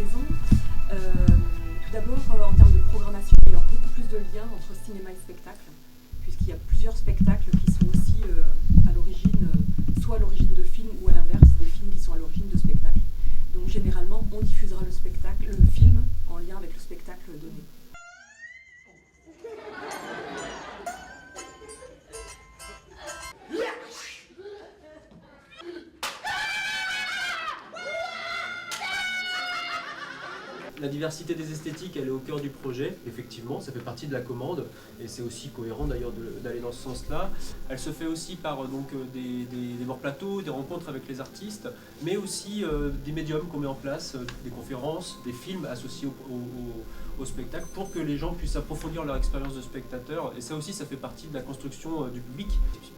saison. Tout d'abord, en termes de programmation, il y aura beaucoup plus de liens entre cinéma et spectacle, puisqu'il y a plusieurs spectacles qui sont aussi à l'origine, soit à l'origine de films ou à l'inverse, des films qui sont à l'origine de spectacles. Donc généralement, on diffusera le film en lien avec le spectacle donné. La diversité des esthétiques, elle est au cœur du projet, effectivement, ça fait partie de la commande, et c'est aussi cohérent d'ailleurs d'aller dans ce sens-là. Elle se fait aussi par des hors-plateaux, des rencontres avec les artistes, mais aussi des médiums qu'on met en place, des conférences, des films associés au spectacle, pour que les gens puissent approfondir leur expérience de spectateur, et ça aussi, ça fait partie de la construction du public.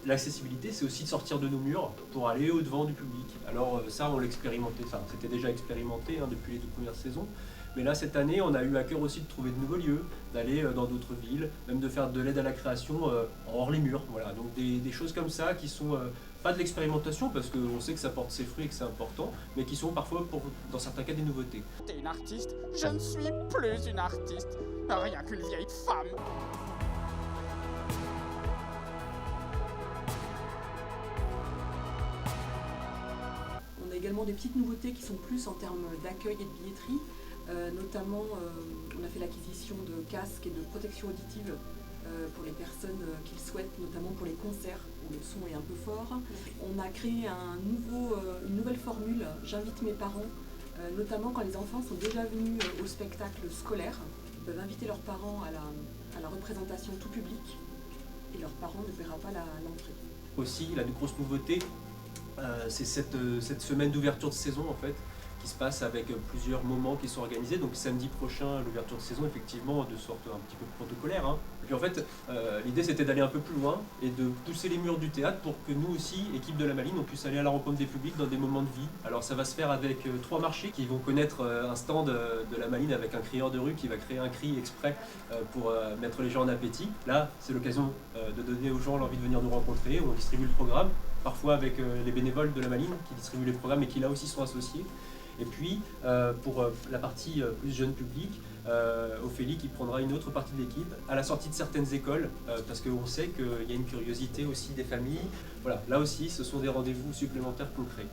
L'accessibilité, c'est aussi de sortir de nos murs pour aller au-devant du public. Alors ça, on l'expérimentait, enfin, c'était déjà expérimenté depuis les 2 premières saisons. Mais là, cette année, on a eu à cœur aussi de trouver de nouveaux lieux, d'aller dans d'autres villes, même de faire de l'aide à la création hors les murs. Voilà. Donc des choses comme ça qui sont pas de l'expérimentation, parce qu'on sait que ça porte ses fruits et que c'est important, mais qui sont parfois, dans certains cas, des nouveautés. T'es une artiste? Je ne suis plus une artiste, rien qu'une vieille femme. On a également des petites nouveautés qui sont plus en termes d'accueil et de billetterie. Notamment, on a fait l'acquisition de casques et de protection auditive pour les personnes qui le souhaitent, notamment pour les concerts où le son est un peu fort. On a créé une nouvelle formule, j'invite mes parents, notamment quand les enfants sont déjà venus au spectacle scolaire. Ils peuvent inviter leurs parents à la représentation tout public et leurs parents ne paiera pas l'entrée. Aussi, la grosse nouveauté, c'est cette semaine d'ouverture de saison en fait, qui se passe avec plusieurs moments qui sont organisés. Donc samedi prochain, l'ouverture de saison, effectivement, de sorte un petit peu protocolaire. Et puis en fait, l'idée c'était d'aller un peu plus loin et de pousser les murs du théâtre pour que nous aussi, équipe de la Maline, on puisse aller à la rencontre des publics dans des moments de vie. Alors ça va se faire avec 3 marchés qui vont connaître un stand de la Maline avec un crieur de rue qui va créer un cri exprès pour mettre les gens en appétit. Là, c'est l'occasion de donner aux gens l'envie de venir nous rencontrer. On distribue le programme, parfois avec les bénévoles de la Maline qui distribuent les programmes et qui là aussi sont associés. Et puis, pour la partie plus jeune public, Ophélie qui prendra une autre partie de l'équipe à la sortie de certaines écoles, parce qu'on sait qu'il y a une curiosité aussi des familles. Voilà, là aussi, ce sont des rendez-vous supplémentaires qu'on crée.